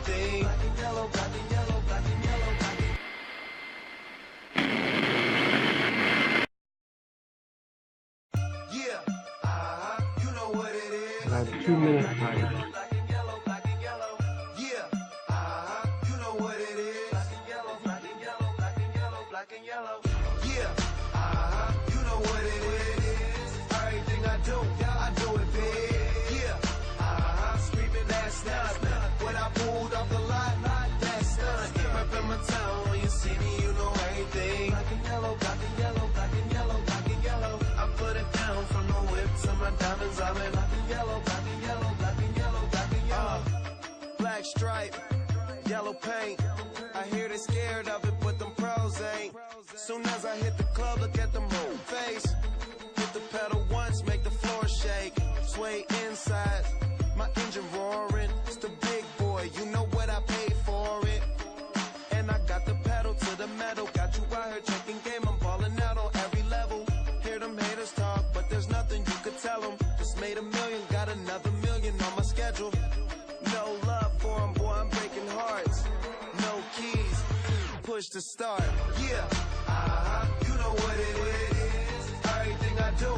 everything. Black and yellow, black and yellow, black and yellow, black and yeah, you know what it is. I have 2 minutes timer. Black and yellow, black and yellow. Yeah, you know what it is. Black and yellow, black and yellow, black and yellow, black and yellow. Yeah, you know what it is. Everything I do it big. Yeah, screaming that's not when I pulled off the lot. That's done. Reppin' my town, when you see me, you know everything. Black and yellow, black and yellow, black and yellow, black and yellow. I put it down from the whip to my diamonds. I'm in black and yellow, black and yellow, black and yellow, black and yellow. Black stripe, yellow paint. I hear they scared of it, but them pros ain't. Soon as I hit the club, look at the move face. Hit the pedal once, make the floor shake. Sway inside, my engine roaring. It's the big boy, you know what I paid for it. And I got the pedal to the metal. Got you out here checking game, I'm balling out on every level. Hear them haters talk, but there's nothing you could tell them. Just made $1 million, got another $1 million on my schedule. No love for them, boy, I'm breaking hearts. No keys, push to start. Yeah, you know what it is. Everything I do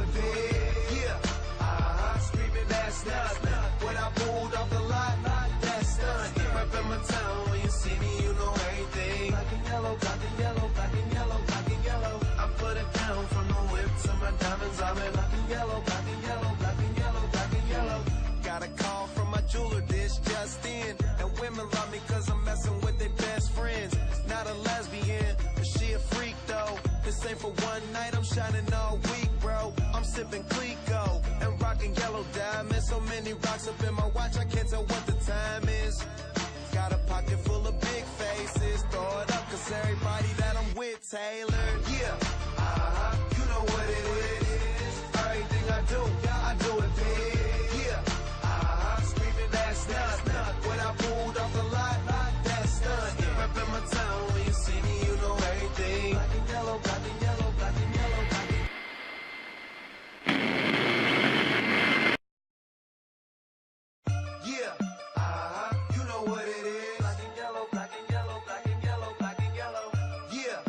it big. Yeah, screaming that's not when I pulled off the lot. That's done. Reppin' my town, when you see me, you know everything. Black and yellow, black and yellow, black and yellow, black and yellow. I put it down from the whip to my diamonds. I'm in black and yellow, black and yellow, black and yellow, black and yellow. Got a call from my jeweler, this just in. And women love me cause I'm messing with their best friends. Not a lesbian, but she a freak though. This ain't for one night, I'm shining all week, bro. I'm sipping Clico and rocking yellow diamonds. So many rocks up in my watch, I can't tell what the time is. Got a pocket full of big faces. Throw it up cause everybody that I'm with tailored. Yeah, you know what it is. Everything I do it big. Yeah, screaming that's not when I pulled off the lot. That's done. Reppin' my town, when you see me, you know everything. Black and yellow, black and yellow, black and yellow, black and yeah, you know what it is. Black and yellow, black and yellow, black and yellow, black and yellow. Yeah,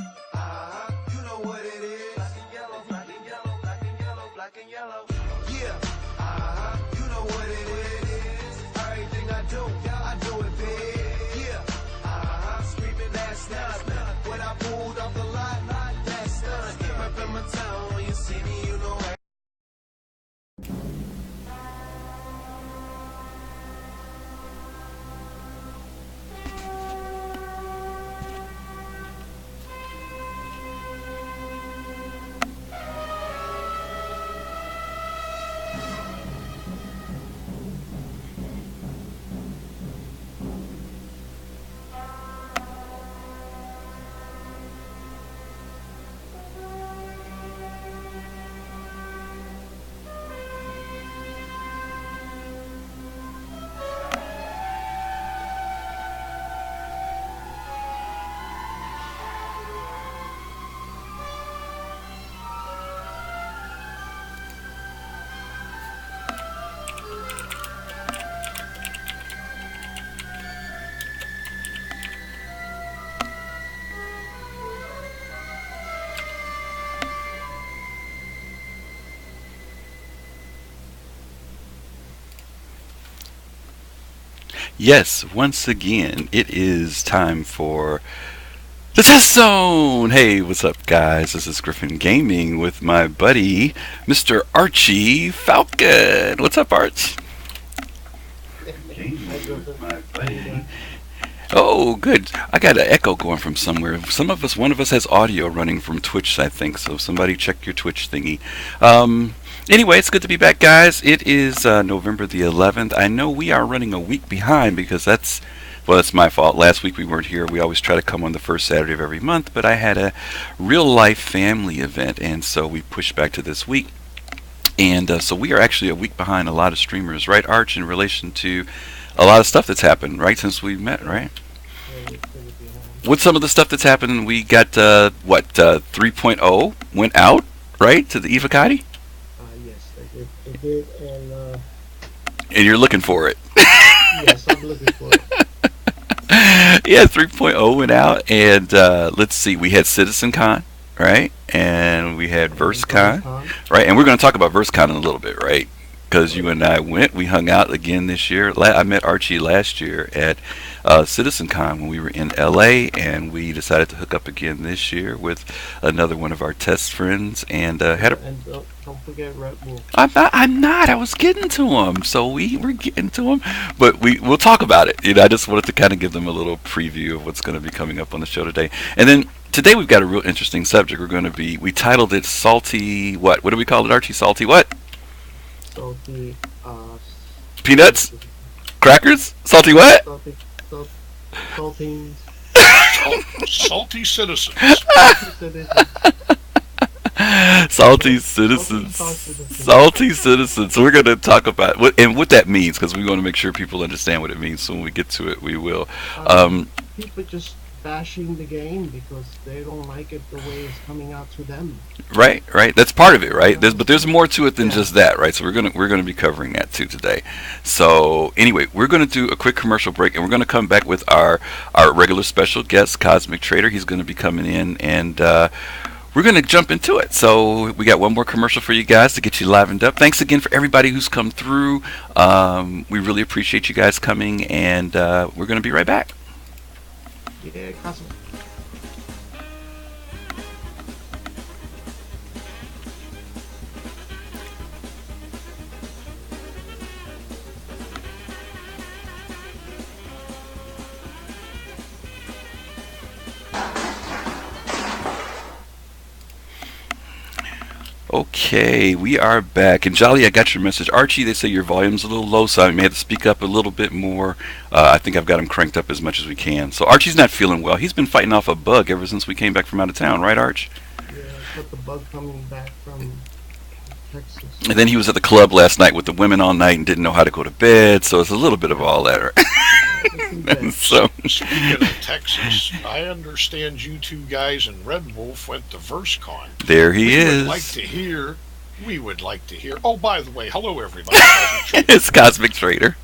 you know what it is. Black and yellow, black and yellow, black and yellow, black and yellow. Yeah, you know what it is. Everything I do it big. Yeah, screaming that's not when I pulled off the lot. That's done. Reppin' my town, when you see me, you know everything. Yes, once again, it is time for the Test Zone! Hey, what's up, guys? This is Griffin Gaming with my buddy, Mr. Archie Falcon. What's up, Arch? Gaming with my buddy. Oh, good. I got an echo going from somewhere. One of us has audio running from Twitch, I think, so somebody check your Twitch thingy. Anyway, it's good to be back, guys. It is November the 11th. I know we are running a week behind because that's my fault. Last week we weren't here. We always try to come on the first Saturday of every month, but I had a real-life family event, and so we pushed back to this week. And so we are actually a week behind a lot of streamers, right, Arch, in relation to a lot of stuff that's happened, right, since we met, right? What's some of the stuff that's happened? We got, 3.0 went out, right, to the Evocati? Yes, it did, and you're looking for it. yes, I'm looking for it. Yeah, 3.0 went out, and let's see, we had CitizenCon, right? And we had And first VerseCon, con. right? And we're going to talk about VerseCon in a little bit, right? Because you and I went, we hung out again this year. I met Archie last year at CitizenCon when we were in LA, and we decided to hook up again this year with another one of our test friends, and had a. And don't forget Red Wolf. I'm not. I'm not. I was getting to him, so we were getting to him, but we'll talk about it. I just wanted to kind of give them a little preview of what's going to be coming up on the show today, and then today we've got a real interesting subject. We titled it "Salty What?" What do we call it, Archie? Salty what? Salty, Peanuts? Crackers? Salty what? salty, salt, saltines. Salty citizens. Citizens. Salty citizens. Salty citizens. So we're going to talk about what that means, because we want to make sure people understand what it means. So when we get to it, we will. People just bashing the game because they don't like it the way it's coming out to them. Right. That's part of it, right? There's more to it than just that, right? So we're gonna be covering that too today. So anyway, we're gonna do a quick commercial break, and we're gonna come back with our regular special guest, Cosmic Trader. He's gonna be coming in, and we're going to jump into it. So we got one more commercial for you guys to get you livened up. Thanks again for everybody who's come through. We really appreciate you guys coming, and we're going to be right back. Yeah, Cosmo. Okay, we are back. And Jolly, I got your message. Archie, they say your volume's a little low, so I may have to speak up a little bit more. I think I've got him cranked up as much as we can. So Archie's not feeling well. He's been fighting off a bug ever since we came back from out of town, right, Arch? Yeah, got the bug coming back from Texas. And then he was at the club last night with the women all night and didn't know how to go to bed, so it's a little bit of all that. Right? So Speaking of Texas, I understand you two guys in Red Wolf went to VerseCon. there he We is. would like to hear. We would like to hear. Oh, by the way, hello everybody. It's Cosmic Trader.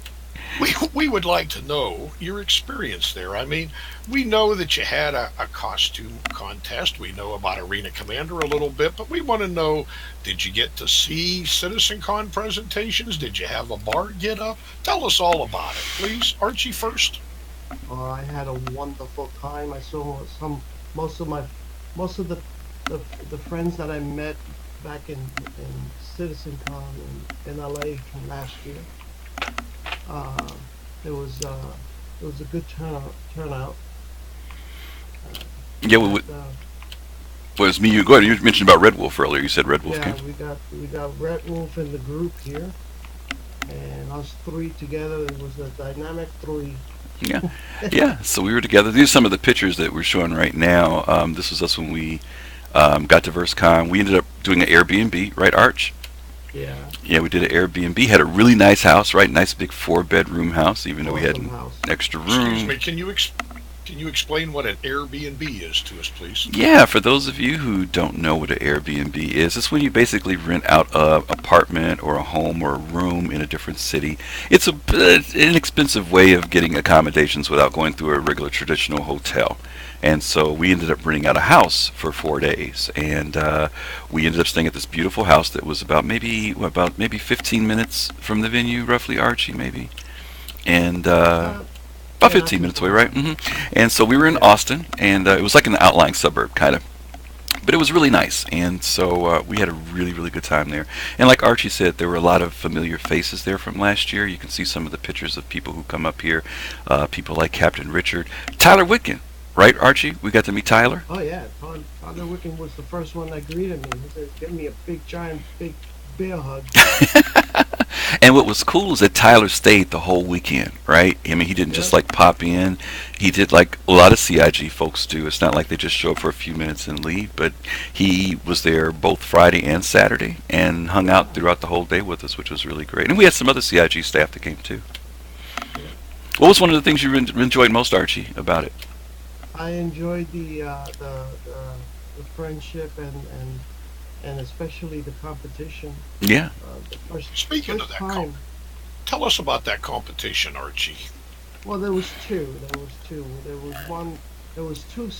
We would like to know your experience there. I mean, we know that you had a costume contest. We know about Arena Commander a little bit, but we want to know, did you get to see CitizenCon presentations? Did you have a bar get up? Tell us all about it, please. Archie first. I had a wonderful time. I saw most of the friends that I met back in CitizenCon in LA from last year. It was a good turnout. Yeah, But, well, it's me. You go ahead. You mentioned about Red Wolf earlier. You said Red Wolf yeah, came. we got Red Wolf in the group here, and us three together. It was a dynamic three. Yeah, yeah. So we were together. These are some of the pictures that we're showing right now. This was us when we got to VerseCon. We ended up doing an Airbnb, right, Arch? Yeah. Yeah, we did an Airbnb. Had a really nice house, right? Nice big 4-bedroom house, even though we had Awesome an house. extra Excuse room. me. Can you explain what an Airbnb is to us, please? Yeah, for those of you who don't know what an Airbnb is, it's when you basically rent out a apartment or a home or a room in a different city. It's an inexpensive way of getting accommodations without going through a regular traditional hotel. And so we ended up renting out a house for 4 days, and we ended up staying at this beautiful house that was about maybe 15 minutes from the venue, roughly, Archie, maybe, and about Yeah, 15 minutes away, right? And so we were in Austin, and it was like in the outlying suburb, kind of. But it was really nice, and so we had a really, really good time there. And like Archie said, there were a lot of familiar faces there from last year. You can see some of the pictures of people who come up here, people like Captain Richard, Tyler Witkin, right, Archie? We got to meet Tyler. Oh yeah, Tyler Wiccan was the first one that greeted me. He said, "Give me a big giant big bear hug." And what was cool is that Tyler stayed the whole weekend, right? I mean, he didn't just like pop in. He did like a lot of CIG folks do. It's not like they just show up for a few minutes and leave, but he was there both Friday and Saturday and hung out throughout the whole day with us, which was really great. And we had some other CIG staff that came too. What was one of the things you enjoyed most, Archie, about it? I enjoyed the friendship and especially the competition. Yeah. The Speaking of first that time. Tell us about that competition, Archie. Well, there was two. There was two. There was one. There was two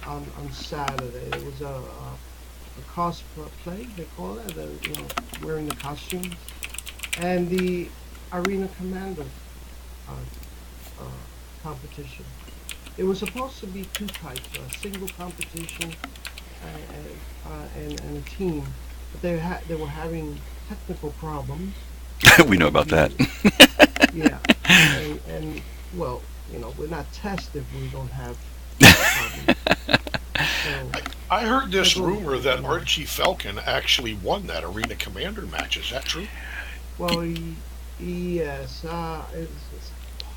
on Saturday. There was a cosplay. They call it. Wearing the costumes, and the arena commander uh, uh, competition. It was supposed to be two types: a single competition and a team, but they were having technical problems, We know so about that. the yeah, and well, we're not tested if we don't have problems. So I heard that this goes, rumor that yeah. Archie Falcon actually won that Arena Commander match. Is that true? Well, yes, it's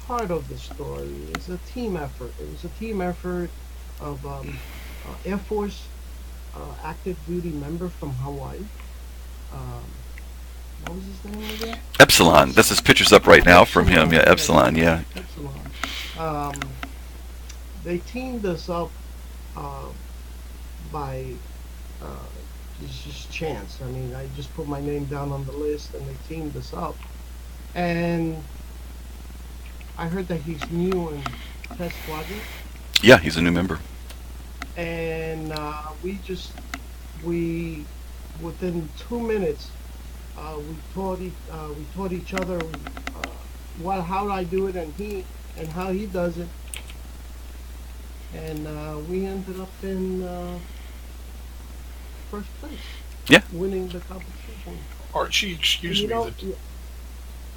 part of the story. It's a team effort. It was a team effort of Air Force active duty member from Hawaii. Um, what was his name again? Epsilon. That's his pictures up right now from him. Yeah, Epsilon. Yeah, Epsilon. Yeah. Epsilon. Um, they teamed us up uh, by uh, just chance. I mean, I just put my name down on the list, and they teamed us up. And I heard that he's new in Test Squadron, Yeah, he's a new member. and we within 2 minutes we taught each other what how I do it, and how he does it, and we ended up in first place, Yeah. winning the competition. Archie, And excuse you me, know,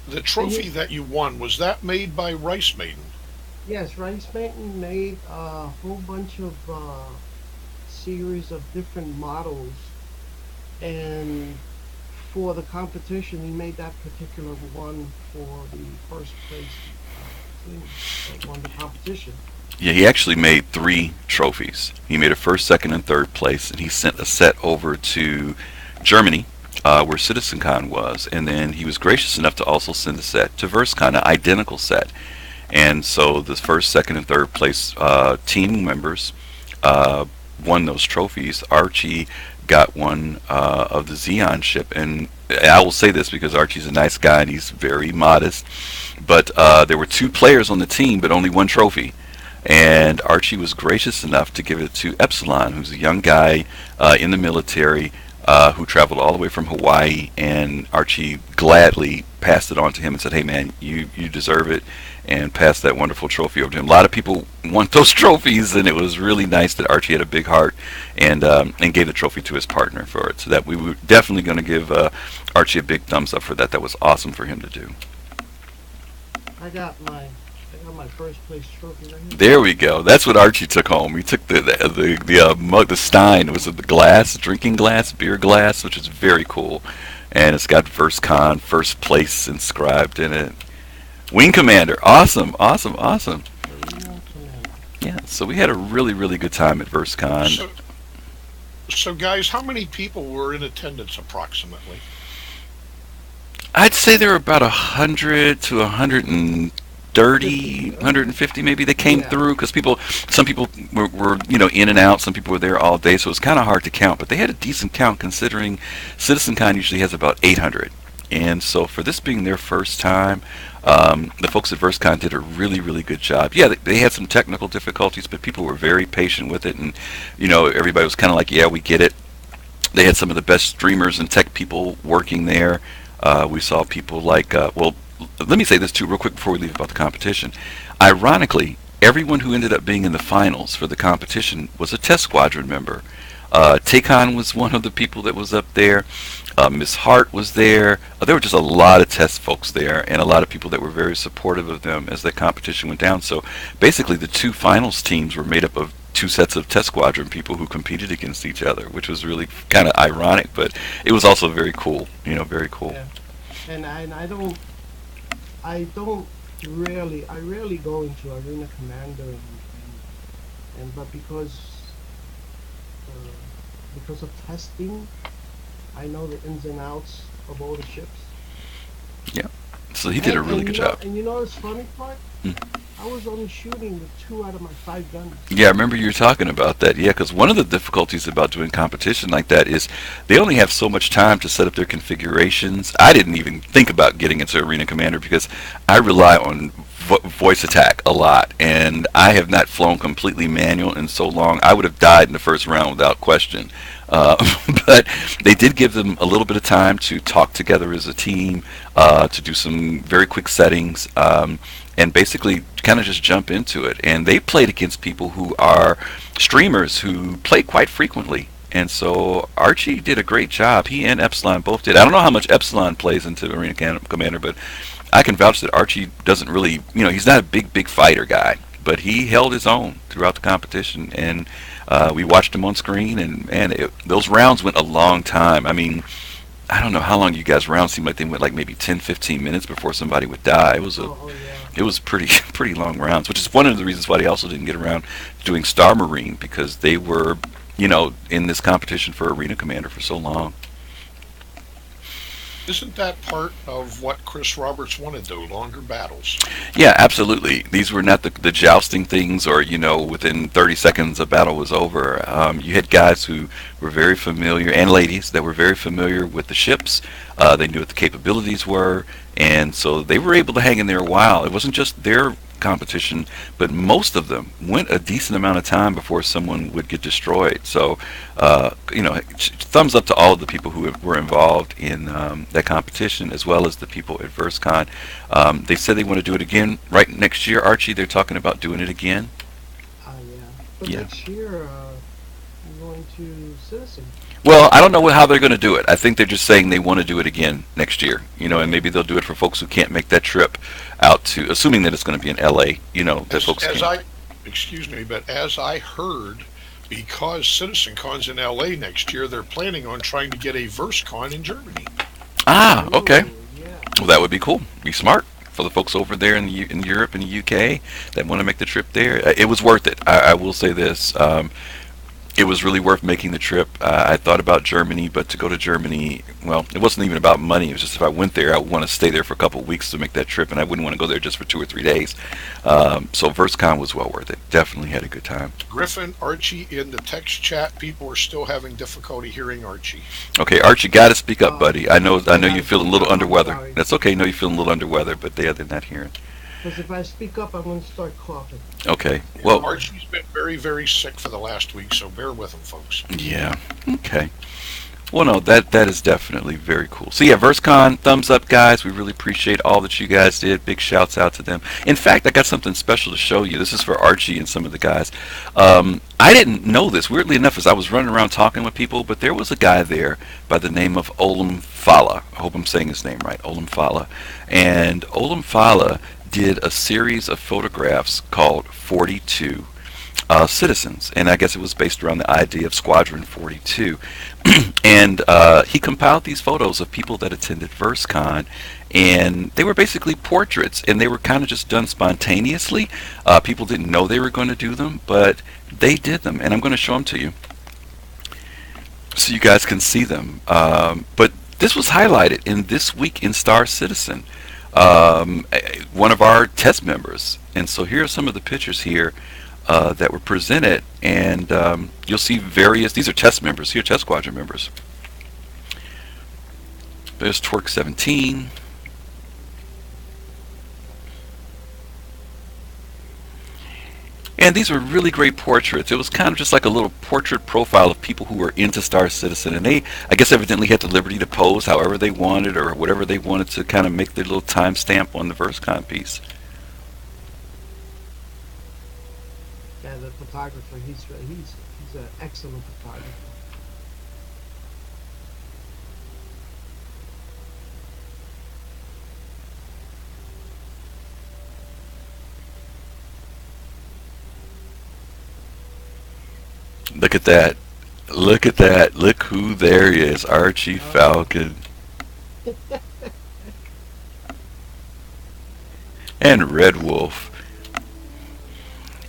the and trophy that you won, was that made by Rice Maiden? yes, Rice Manton made a whole bunch of series of different models, and for the competition, he made that particular one for the first place team that won the competition. Yeah, he actually made three trophies. He made a first, second, and third place, and he sent a set over to Germany, where CitizenCon was, and then he was gracious enough to also send a set to VerseCon, an identical set. And so the first, second, and third place team members uh, won those trophies. Archie got one of the Xeon ship, and I will say this because Archie's a nice guy and he's very modest. But there were two players on the team, but only one trophy. And Archie was gracious enough to give it to Epsilon, who's a young guy in the military who traveled all the way from Hawaii. And Archie gladly passed it on to him and said, "Hey, man, you deserve it," and passed that wonderful trophy over to him. A lot of people want those trophies, and it was really nice that Archie had a big heart and gave the trophy to his partner for it. So that we were definitely going to give Archie a big thumbs up for that. That was awesome for him to do. I got my first place trophy right here. There we go. That's what Archie took home. He took the mug, the Stein. Was it the glass, drinking glass, beer glass, which is very cool, and it's got first con, first place inscribed in it. Wing Commander, awesome, awesome, awesome. Arena Commander. Yeah. So we had a really, really good time at VerseCon. So, so guys, how many people were in attendance approximately? I'd say there were about 100 to 130, 50. 150 maybe. They came Yeah. through because some people were in and out. Some people were there all day, so it was kind of hard to count. But they had a decent count considering CitizenCon usually has about 800. And so for this being their first time, the folks at VerseCon did a really, really good job. Yeah, they had some technical difficulties, but people were very patient with it, and everybody was kind of like, "Yeah, we get it." They had some of the best streamers and tech people working there. We saw people like, let me say this too, real quick before we leave about the competition. Ironically, everyone who ended up being in the finals for the competition was a test squadron member. Takon was one of the people that was up there. Miss Hart was there. There were just a lot of test folks there, and a lot of people that were very supportive of them as the competition went down. So basically, the two finals teams were made up of two sets of test squadron people who competed against each other, which was really kind of ironic, but it was also very cool. Very cool. Yeah. And I don't I rarely go into Arena Commander, and but uh, because of testing, I know the ins and outs of all the ships. Yeah. So he did a really And good job. you know this funny part? Mm. I was only shooting with two out of my five guns. Yeah, I remember you were talking about that. Yeah, because one of the difficulties about doing competition like that is they only have so much time to set up their configurations. I didn't even think about getting into Arena Commander because I rely on voice attack a lot, and I have not flown completely manual in so long. I would have died in the first round without question. Uh, but they did give them a little bit of time to talk together as a team, to do some very quick settings, and basically kind of just jump into it. And they played against people who are streamers who play quite frequently. And so Archie did a great job. He and Epsilon both did. I don't know how much Epsilon plays into Arena Commander, but I can vouch that Archie doesn't really, he's not a big fighter guy, but he held his own throughout the competition, and we watched him on screen, and those rounds went a long time. I mean, I don't know how long you guys' rounds seemed like. They went like maybe 10, 15 minutes before somebody would die. It was pretty long rounds, which is one of the reasons why they also didn't get around to doing Star Marine, because they were, in this competition for Arena Commander for so long. Isn't that part of what Chris Roberts wanted, though? Longer battles. Yeah, absolutely. These were not the jousting things, or within 30 seconds a battle was over. You had guys who were very familiar, and ladies that were very familiar with the ships. They knew what the capabilities were, and so they were able to hang in there a while. It wasn't just their competition, but most of them went a decent amount of time before someone would get destroyed. So, thumbs up to all of the people who were involved in that competition, as well as the people at VerseCon. They said they want to do it again right next year. Archie, they're talking about doing it again. Yeah. But Yeah. next year, I'm going to Citizen. Well, I don't know how they're going to do it. I think they're just saying they want to do it again next year, and maybe they'll do it for folks who can't make that trip out to, assuming that it's going to be in LA, that folks can't. Excuse me, but as I heard, because CitizenCon's in LA next year, they're planning on trying to get a VerseCon in Germany. Ah, okay. Ooh, yeah. Well, that would be cool. Be smart for the folks over there in Europe and the UK that want to make the trip there. It was worth it. I will say this. It was really worth making the trip. I thought about Germany, but to go to Germany, well, it wasn't even about money. It was just if I went there, I would want to stay there for a couple of weeks to make that trip, and I wouldn't want to go there just for 2 or 3 days. So VerseCon was well worth it. Definitely had a good time. Griffin, Archie, in the text chat, people are still having difficulty hearing Archie. Okay, Archie, got to speak up, buddy. I know you feel a little under weather. Sorry. That's okay. I know you feel a little under weather, but they're not hearing. Because if I speak up, I'm going to start coughing. Okay. Well, Archie's been very, very sick for the last week, so bear with him, folks. yeah. Okay. Well, no, that is definitely very cool. So yeah, VerseCon, thumbs up, guys. We really appreciate all that you guys did. Big shouts out to them. In fact, I got something special to show you. This is for Archie and some of the guys. I didn't know this, weirdly enough, as I was running around talking with people, but there was a guy there by the name of Olam Fala. I hope I'm saying his name right, Olam Fala. And Olam Fala did a series of photographs called 42 Citizens, and I guess it was based around the idea of Squadron 42. And he compiled these photos of people that attended VerseCon, and they were basically portraits, and they were kind of just done spontaneously. People didn't know they were going to do them, but they did them, and I'm going to show them to you so you guys can see them. But this was highlighted in This Week in Star Citizen, one of our test members. And so here are some of the pictures here that were presented, and you'll see these are test members here, test squadron members. There's Twerk 17. And these were really great portraits. It was kind of just like a little portrait profile of people who were into Star Citizen. And they, I guess, evidently had the liberty to pose however they wanted or whatever they wanted to kind of make their little timestamp on the VerseCon piece. Yeah, the photographer, he's an excellent photographer. Look at that. Look at that. Look who there is. Archie Falcon. And Red Wolf.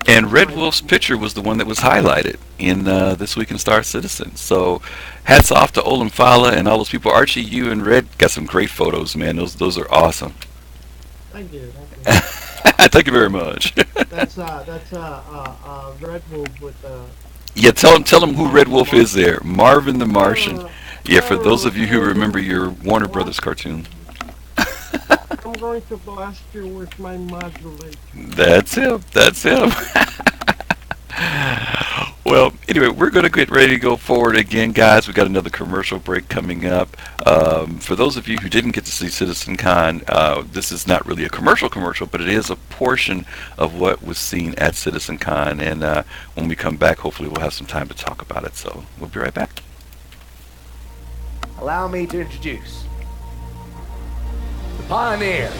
And Red Wolf's picture was the one that was highlighted in This Week in Star Citizen. So hats off to Olam Fala and all those people. Archie, you and Red got some great photos, man. Those are awesome. Thank you. Thank you very much. That's Red Wolf with Yeah, tell them who Red Wolf is there. Marvin the Martian. Yeah, for those of you who remember your Warner Brothers cartoon. I'm going to blast you with my modulator. That's him. That's him. Well, anyway, we're going to get ready to go forward again, guys. We got another commercial break coming up. For those of you who didn't get to see CitizenCon, this is not really a commercial, but it is a portion of what was seen at CitizenCon. And when we come back, hopefully we'll have some time to talk about it. So we'll be right back. Allow me to introduce the Pioneer.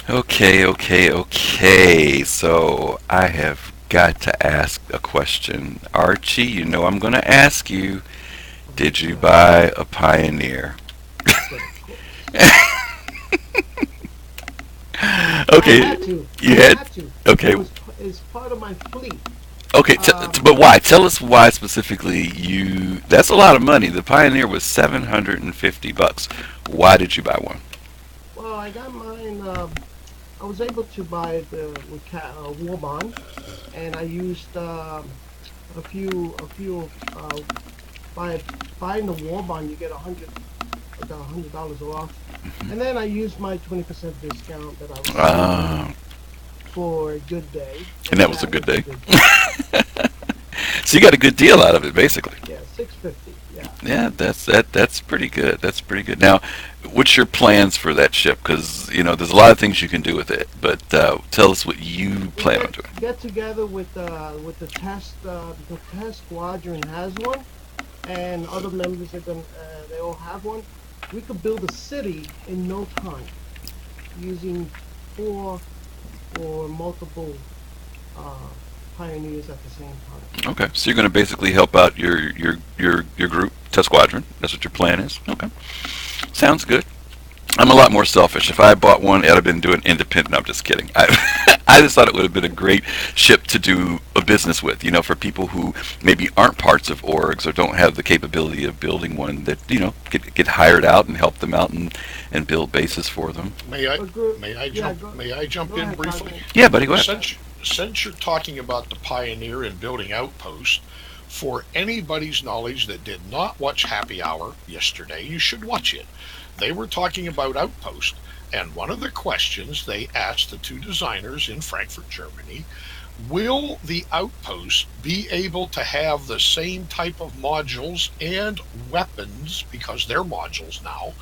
Okay. So I have got to ask a question. Archie, you know I'm going to ask you, did you buy a Pioneer? But of course. I Okay, had to. you I had. had to. Okay, It's part of my fleet. okay, Um, but why? Tell us why specifically you. That's a lot of money. The Pioneer was $750. Why did you buy one? well, I got mine. I was able to buy the with war bond, and I used a few. By buying the war bond, you get $100 off, and then I used my 20% discount that I received Uh, for a good day, and that and was a that good was a day. good day. So you got a good deal out of it, basically. Yeah, 650. Yeah. Yeah, that's pretty good. That's pretty good. Now, what's your plans for that ship? Because there's a lot of things you can do with it. But tell us what you We plan on doing. get together with the test squadron has one, and other members are going. They all have one. We could build a city in no time using four or multiple uh, pioneers at the same time. Okay, so you're going to basically help out your group, Test Squadron. That's what your plan is. Okay, sounds good. I'm a lot more selfish. If I had bought one, I'd have been doing independent. No, I'm just kidding. I just thought it would have been a great ship to do a business with. For people who maybe aren't parts of orgs or don't have the capability of building one, that get hired out and help them out and build bases for them. May I But go, may I yeah, jump may I jump go in ahead, briefly? Cosmo. Yeah, buddy, go ahead. Since you're talking about the Pioneer and building outposts, for anybody's knowledge that did not watch Happy Hour yesterday, you should watch it. They were talking about outpost, and one of the questions they asked the two designers in Frankfurt, Germany, will the outpost be able to have the same type of modules and weapons, because they're modules now,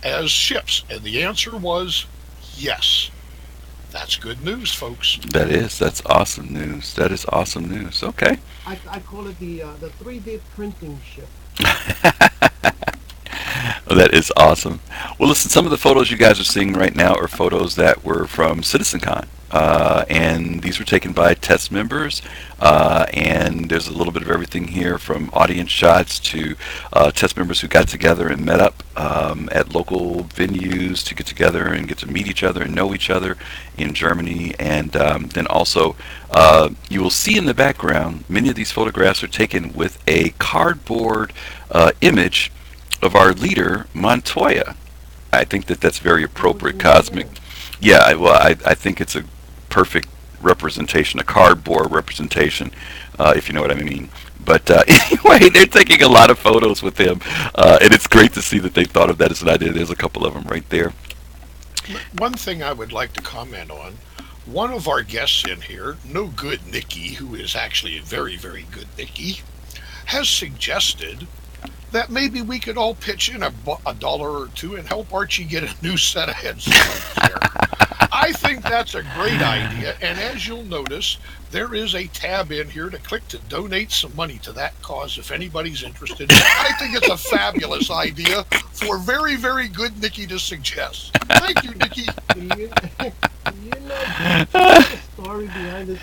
as ships? And the answer was yes. That's good news, folks. That's awesome news. That is awesome news. Okay. I call it the 3D printing ship. Well, that is awesome. Well, listen, some of the photos you guys are seeing right now are photos that were from CitizenCon. And these were taken by test members. And there's a little bit of everything here, from audience shots to test members who got together and met up at local venues to get together and get to meet each other and know each other in Germany. And then also, you will see in the background, many of these photographs are taken with a cardboard image of our leader, Montoya. I think that's very appropriate, Cosmic. Yeah, I think it's a perfect representation, a cardboard representation, if you know what I mean. But anyway, they're taking a lot of photos with him, and it's great to see that they thought of that as an idea. There's a couple of them right there. One thing I would like to comment on, one of our guests in here, no good Nikki, who is actually a very, very good Nikki, has suggested that maybe we could all pitch in a dollar or two and help Archie get a new set of headphones there. I think that's a great idea, and as you'll notice, there is a tab in here to click to donate some money to that cause if anybody's interested. I think it's a fabulous idea for very, very good Nikki to suggest. Thank you, Nikki. The story behind this.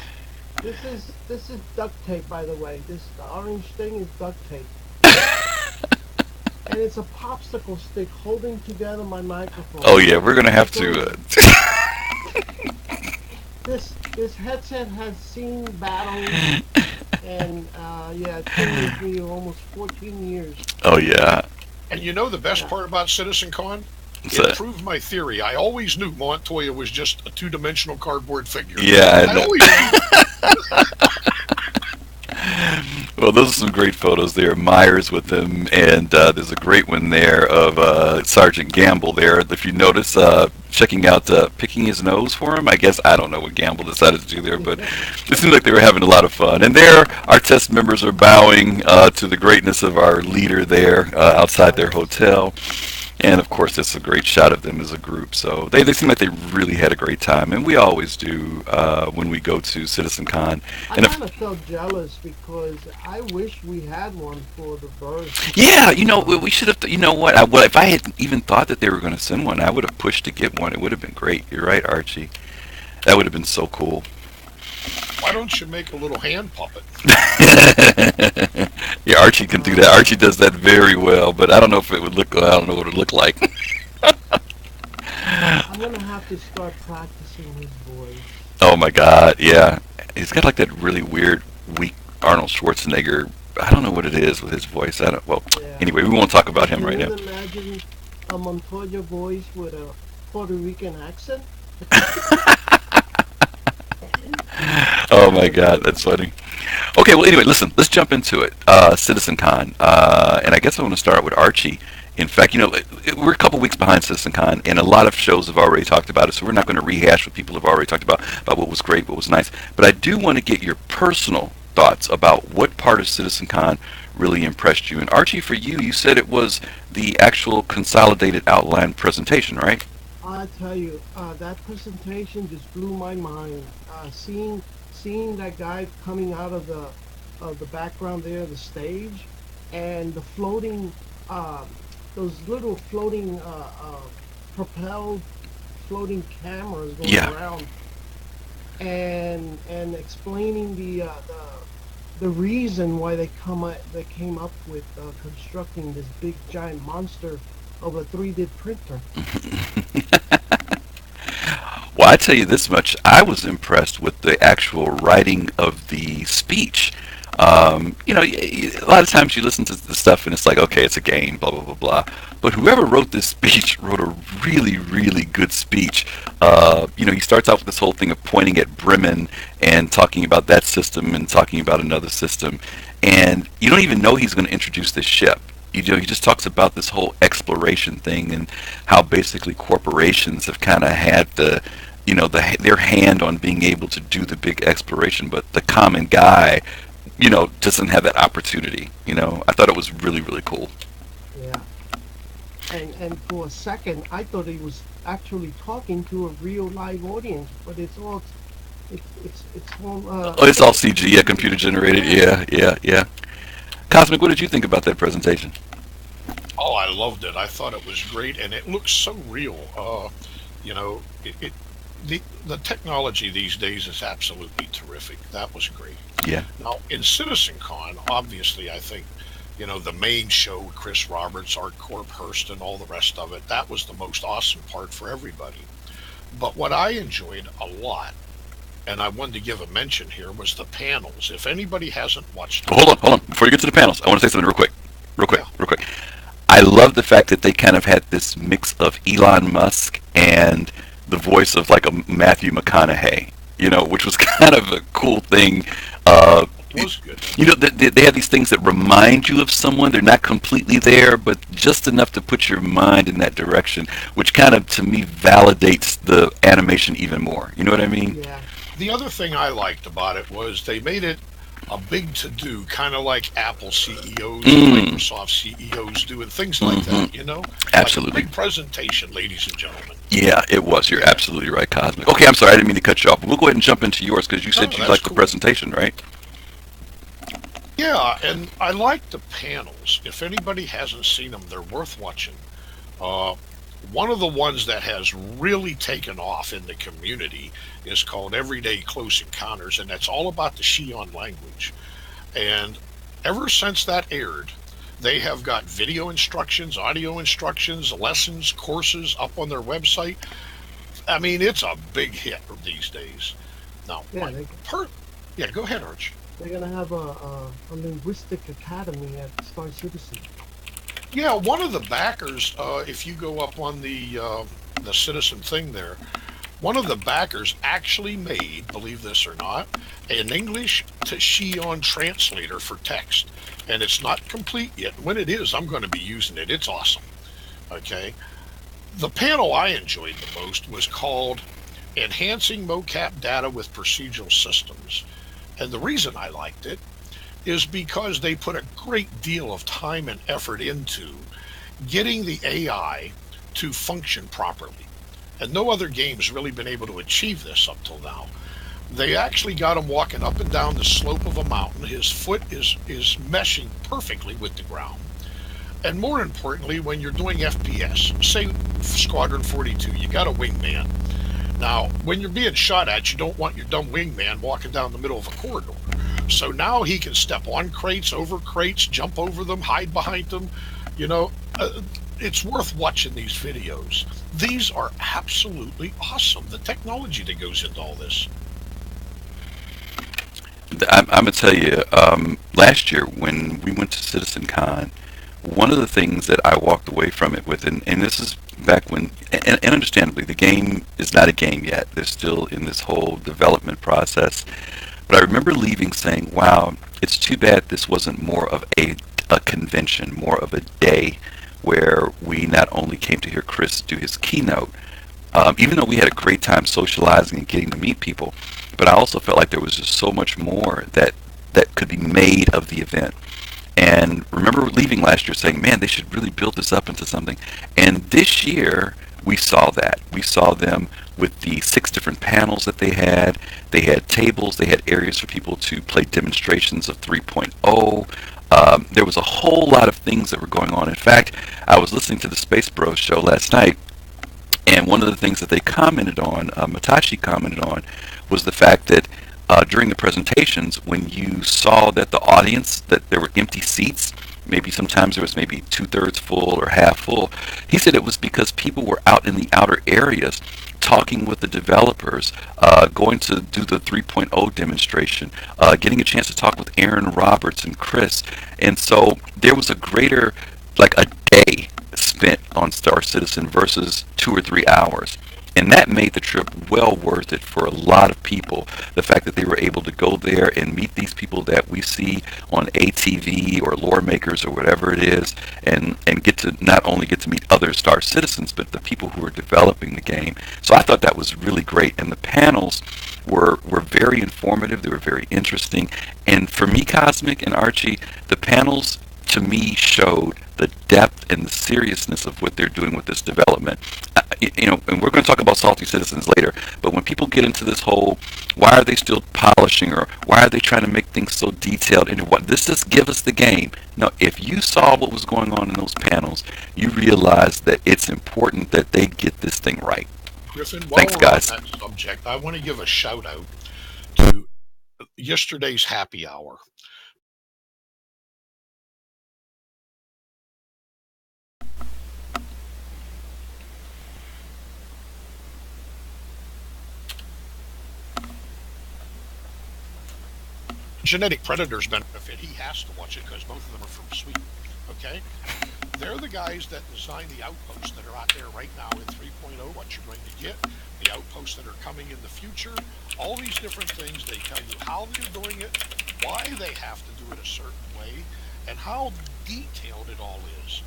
This is duct tape, by the way. This the orange thing is duct tape. and it's a popsicle stick holding together my microphone. Oh yeah, we're gonna have So to. this headset has seen battles, and yeah, it's been with me almost 14 years. Oh yeah. And you know the best Yeah. part about CitizenCon? It So, proved my theory. I always knew Montoya was just a two-dimensional cardboard figure. yeah. I always knew. Well, those are some great photos there. Myers with him, and there's a great one there of Sergeant Gamble there. If you notice, checking out, picking his nose for him. I guess I don't know what Gamble decided to do there, but it seemed like they were having a lot of fun. And there, our test members are bowing to the greatness of our leader there outside their hotel. And of course, it's a great shot of them as a group. So they seem like they really had a great time, and we always do when we go to CitizenCon. I And if kind of felt jealous because I wish we had one for the birth. Yeah, we should have. You know what? Well, if I had even thought that they were going to send one, I would have pushed to get one. It would have been great. You're right, Archie. That would have been so cool. Why don't you make a little hand puppet? Yeah, Archie can do that. Archie does that very well, but I don't know if it would look. I don't know what it would look like. I'm gonna have to start practicing his voice. Oh my God, yeah. He's got like that really weird, weak Arnold Schwarzenegger. I don't know what it is with his voice. I don't. Well, Yeah. anyway, we won't talk about him Can right you now. imagine a Montoya voice with a Puerto Rican accent? Oh my God, that's funny. Okay, well, anyway, listen, let's jump into it. CitizenCon, and I guess I want to start with Archie. In fact, we're a couple weeks behind CitizenCon, and a lot of shows have already talked about it, so we're not going to rehash what people have already talked about what was great, what was nice. But I do want to get your personal thoughts about what part of CitizenCon really impressed you. And Archie, for you, you said it was the actual consolidated outline presentation, right? I tell you, that presentation just blew my mind. Seeing that guy coming out of the background there, the stage, and the floating, uh, those little floating, propelled floating cameras going Yeah. around, and explaining the reason why they came up with constructing this big giant monster of a 3D printer. Well, I tell you this much: I was impressed with the actual writing of the speech. A lot of times you listen to the stuff and it's like, okay, it's a game, blah blah blah blah. But whoever wrote this speech wrote a really, really good speech. He starts off with this whole thing of pointing at Bremen and talking about that system and talking about another system, and you don't even know he's going to introduce this ship. He just talks about this whole exploration thing and how basically corporations have kind of had their hand on being able to do the big exploration, but the common guy, doesn't have that opportunity. I thought it was really, really cool. Yeah. And for a second, I thought he was actually talking to a real live audience, but it's all Oh, it's all CG, yeah, computer generated, yeah. yeah, yeah, yeah. Cosmic, what did you think about that presentation? Oh, I loved it. I thought it was great, and it looks so real. The technology these days is absolutely terrific. That was great. Yeah, Now, in CitizenCon, obviously, I think, the main show, Chris Roberts, Art Corp, Hearst, and all the rest of it, that was the most awesome part for everybody. But what I enjoyed a lot, and I wanted to give a mention here, was the panels. If anybody hasn't watched them, hold on. Before you get to the panels, I want to say something real quick, real quick, yeah, real quick. I love the fact that they kind of had this mix of Elon Musk and the voice of like a Matthew McConaughey, which was kind of a cool thing. Uh, it was good. they have these things that remind you of someone. They're not completely there, but just enough to put your mind in that direction, which kind of, to me, validates the animation even more. You know what I mean? Yeah. The other thing I liked about it was they made it a big to do, kind of like Apple CEOs and Mm, Microsoft CEOs do, and things like hmm. that, Like a Absolutely. big presentation, ladies and gentlemen. Yeah, it was. You're Yeah. absolutely right, Cosmic. Okay, I'm sorry. I didn't mean to cut you off. But we'll go ahead and jump into yours because you No, said you that's liked the cool. presentation, right? Yeah, and I like the panels. If anybody hasn't seen them, they're worth watching. Uh, One of the ones that has really taken off in the community is called Everyday Close Encounters, and that's all about the Shion language. And ever since that aired, They have got video instructions, audio instructions, lessons, courses up on their website. I mean, it's a big hit these days. Now, Yeah, yeah, go ahead, Arch. they're gonna have a linguistic academy at Star Citizen. Yeah, one of the backers, if you go up on the Citizen thing there, one of the backers actually made, believe this or not, an English to Xi'an translator for text, and it's not complete yet. When it is, I'm going to be using it. It's awesome. Okay, the panel I enjoyed the most was called "Enhancing Mocap Data with Procedural Systems," and the reason I liked it is because they put a great deal of time and effort into getting the AI to function properly. And no other game's really been able to achieve this up till now. They actually got him walking up and down the slope of a mountain. His foot is meshing perfectly with the ground. And more importantly, when you're doing FPS, say Squadron 42, you got a wingman. Now, when you're being shot at, you don't want your dumb wingman walking down the middle of a corridor. So now he can step on crates, over crates, jump over them, hide behind them. You know, it's worth watching these videos. These are absolutely awesome. The technology that goes into all this. I'm gonna tell you, last year when we went to CitizenCon, one of the things that I walked away from it with, and this is back when, and understandably, the game is not a game yet. They're still in this whole development process. But I remember leaving saying, wow, it's too bad this wasn't more of a convention, more of a day where we not only came to hear Chris do his keynote, even though we had a great time socializing and getting to meet people, but I also felt like there was just so much more that could be made of the event. And remember leaving last year saying, man, they should really build this up into something. And this year, we saw that. We saw them with the 6 different panels that they had. They had tables. They had areas for people to play demonstrations of 3.0. There was a whole lot of things that were going on. In fact, I was listening to the Space Bros show last night, and one of the things that they commented on, Matashi commented on, was the fact that during the presentations, when you saw that the audience, that there were empty seats, maybe sometimes there was maybe 2/3 full or half full, he said it was because people were out in the outer areas talking with the developers, going to do the 3.0 demonstration, getting a chance to talk with Aaron Roberts and Chris. And so there was a greater, like a day spent on Star Citizen versus 2 or 3 hours. And that made the trip well worth it for a lot of people. The fact that they were able to go there and meet these people that we see on ATV or Lore Makers or whatever it is, and get to not only get to meet other Star Citizens, but the people who are developing the game. So I thought that was really great. And the panels were very informative. They were very interesting. And for me, Cosmic and Archie, the panels to me showed the depth and the seriousness of what they're doing with this development. And we're going to talk about Salty Citizens later, but when people get into this whole, why are they still polishing, or why are they trying to make things so detailed, and what, this just give us the game. No, if you saw what was going on in those panels, you realize that it's important that they get this thing right. Griffin, while Thanks, we're on guys. that subject, I want to give a shout out to yesterday's happy hour. Genetic Predators benefit. He has to watch it because both of them are from Sweden. Okay? They're the guys that design the outposts that are out there right now in 3.0, what you're going to get, the outposts that are coming in the future, all these different things. They tell you how they're doing it, why they have to do it a certain way, and how detailed it all is.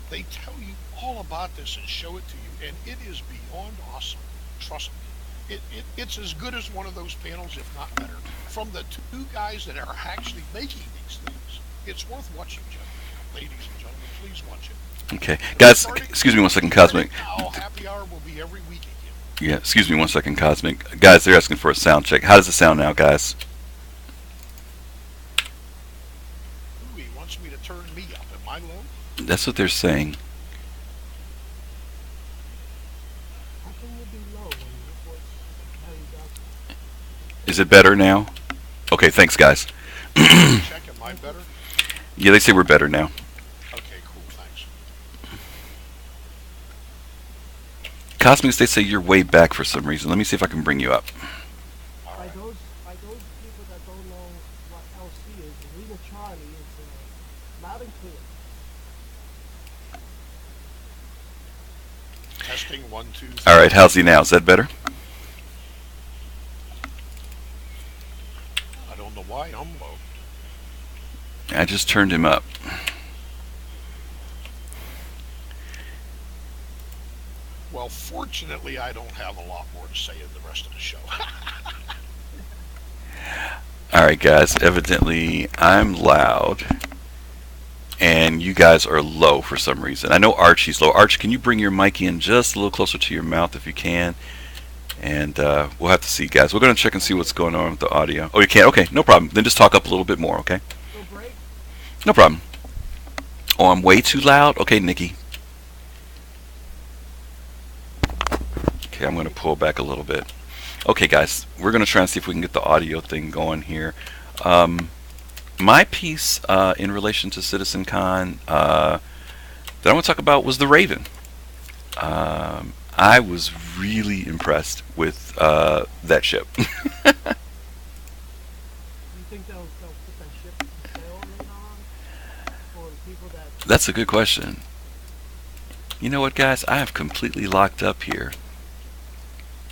They tell you all about this and show it to you, and it is beyond awesome. Trust me. It's as good as one of those panels, if not better, from the 2 guys that are actually making these things. It's worth watching, gentlemen, ladies and gentlemen. Please watch it. Okay, guys, excuse me one second, Cosmic. Now, happy hour will be every week again. Yeah, excuse me one second, Cosmic. Guys, they're asking for a sound check. How does it sound now, guys? Ooh, he wants me to turn me up. Am I low? That's what they're saying. How can you be low when your voice carries out? Is it better now? Okay, thanks, guys. Check, am I better? Yeah, they say we're better now. Cosmics, they say you're way back for some reason. Let me see if I can bring you up. All right. By those people that don't know what LC is, Lena Charlie is loud and clear. Testing 1, 2, 3. All right, how's he now? Is that better? I don't know why I'm low. I just turned him up. Well, fortunately, I don't have a lot more to say in the rest of the show. All right, guys. Evidently, I'm loud, and you guys are low for some reason. I know Archie's low. Archie, can you bring your mic in just a little closer to your mouth if you can? And we'll have to see, guys. We're going to check and see what's going on with the audio. Oh, you can't? Okay, no problem. Then just talk up a little bit more, okay? So break. No problem. Oh, I'm way too loud? Okay, Nikki. Okay, I'm going to pull back a little bit. Okay, guys, we're going to try and see if we can get the audio thing going here. My piece in relation to CitizenCon that I want to talk about was the Raven. I was really impressed with that ship. Do you think they'll put that ship to sail later on? For the people that... That's a good question. You know what, guys? I have completely locked up here.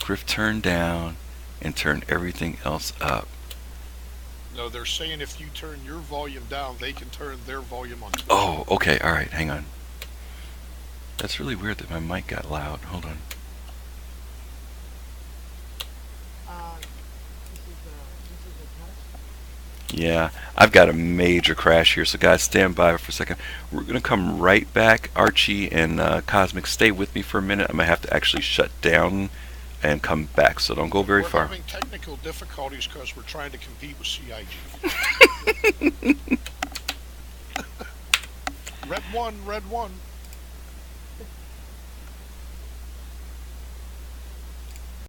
Griff turned down and turn everything else up. No, they're saying if you turn your volume down, they can turn their volume on Twitch. Oh, okay, alright, hang on. That's really weird that my mic got loud. Hold on. This is a test. Yeah, I've got a major crash here, so guys, stand by for a second. We're going to come right back. Archie and Cosmic, stay with me for a minute. I'm going to have to actually shut down and come back, so don't go very far. We're having technical difficulties because we're trying to compete with CIG. Red 1, red 1.